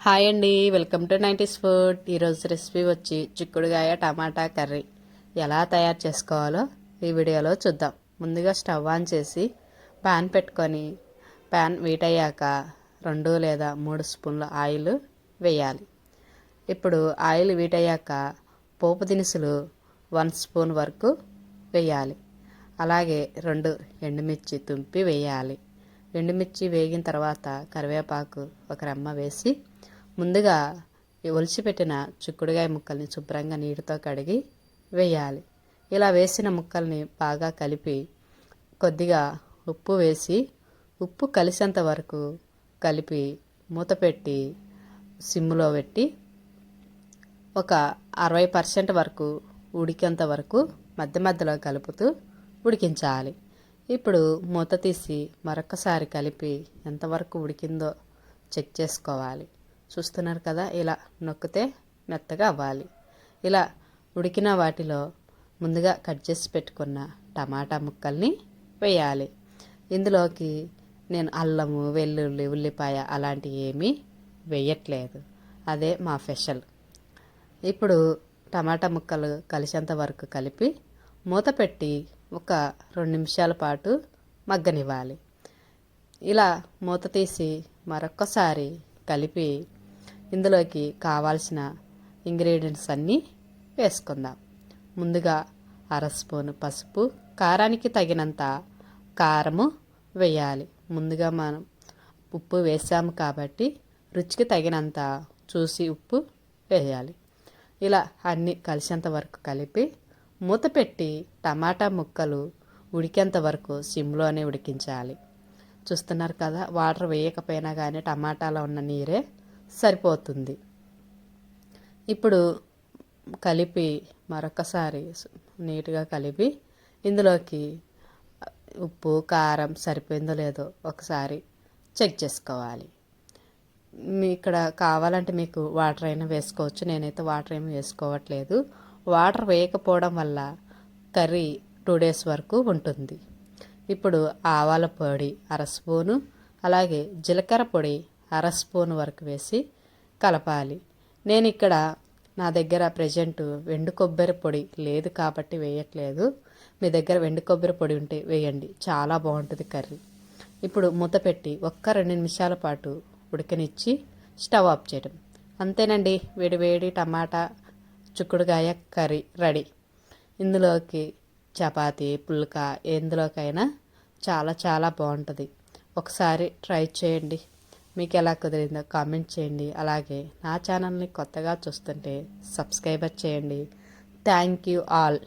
Hi అండి, welcome to 90s food. ఈరోజు recipe వచ్చి చిక్కుడుగాయ టమాటా కర్రీ. ఎలా తయారు చేసుకోవాలో ఈ వీడియోలో చూద్దాం. ముందుగా స్టవ్ ఆన్ చేసి ప్యాన్ పెట్టుకొని ప్యాన్ హీట్ అయ్యాక 2 లేదా 3 స్పూన్ల ఆయిల్ వేయాలి. ఇప్పుడు ఆయిల్ హీట్ అయ్యాక పోపు దినుసులు 1 స్పూన్ వరకు వేయాలి. అలాగే 2 ఎండుమిర్చి తుంపి వేయాలి. ఎండుమిర్చి వేగిన తర్వాత కరివేపాకు ఒక రెమ్మ వేసి ముందుగా ఒలిచిపెట్టిన చిక్కుడుగాయ ముక్కల్ని శుభ్రంగా నీటితో కడిగి వేయాలి. ఇలా వేసిన ముక్కల్ని బాగా కలిపి కొద్దిగా ఉప్పు వేసి ఉప్పు కలిసేంత వరకు కలిపి మూత పెట్టి సిమ్లో పెట్టి ఒక 60% వరకు ఉడికేంత వరకు మధ్య మధ్యలో కలుపుతూ ఉడికించాలి. ఇప్పుడు మూత తీసి మరొకసారి కలిపి ఎంతవరకు ఉడికిందో చెక్ చేసుకోవాలి. చూస్తున్నారు కదా, ఇలా నొక్కితే మెత్తగా అవ్వాలి. ఇలా ఉడికిన వాటిలో ముందుగా కట్ చేసి పెట్టుకున్న టమాటా ముక్కల్ని వేయాలి. ఇందులోకి నేను అల్లము, వెల్లుల్లి, ఉల్లిపాయ అలాంటివి ఏమీ వేయట్లేదు. అదే మా స్పెషల్. ఇప్పుడు టమాటా ముక్కలు కలిసేంత వరకు కలిపి మూత పెట్టి ఒక 2 నిమిషాల పాటు మగ్గనివ్వాలి. ఇలా మూత తీసి మరొక్కసారి కలిపి ఇందులోకి కావాల్సిన ఇంగ్రీడియంట్స్ అన్నీ వేసుకుందాం. ముందుగా 1/2 స్పూన్ పసుపు, కారానికి తగినంత కారము వేయాలి. ముందుగా మనం ఉప్పు వేసాము కాబట్టి రుచికి తగినంత చూసి ఉప్పు వేయాలి. ఇలా అన్నీ కలిసేంత వరకు కలిపి మూత పెట్టి టమాటా ముక్కలు ఉడికేంత వరకు సిమ్లోనే ఉడికించాలి. చూస్తున్నారు కదా, వాటర్ వేయకపోయినా కానీ టమాటాలో ఉన్న నీరే సరిపోతుంది. ఇప్పుడు కలిపి మరొకసారి నీట్గా కలిపి ఇందులోకి ఉప్పు, కారం సరిపోయిందో లేదో ఒకసారి చెక్ చేసుకోవాలి. ఇక్కడ కావాలంటే మీకు వాటర్ అయినా వేసుకోవచ్చు. నేనైతే వాటర్ ఏమి వేసుకోవట్లేదు. వాటర్ వేయకపోవడం వల్ల కర్రీ 2 డేస్ వరకు ఉంటుంది. ఇప్పుడు ఆవాల పొడి 1/2 స్పూను, అలాగే జీలకర్ర పొడి 1/2 స్పూన్ వరకు వేసి కలపాలి. నేను ఇక్కడ నా దగ్గర ప్రజెంట్ ఎండు కొబ్బరి పొడి లేదు కాబట్టి వేయట్లేదు. మీ దగ్గర ఎండు కొబ్బరి పొడి ఉంటే వేయండి, చాలా బాగుంటుంది కర్రీ. ఇప్పుడు మూత పెట్టి ఒక్క 2 నిమిషాల పాటు ఉడకనిచ్చి స్టవ్ ఆఫ్ చేయడం. అంతేనండి, వేడి వేడి టమాటా చిక్కుడుగాయ కర్రీ రెడీ. ఇందులోకి చపాతీ, పుల్కా ఎందులోకైనా చాలా చాలా బాగుంటుంది. ఒకసారి ట్రై చేయండి. మీకు ఎలా కుదిరిందో కామెంట్ చేయండి. అలాగే నా ఛానల్ని కొత్తగా చూస్తుంటే సబ్స్క్రైబర్ చేయండి. Thank you all.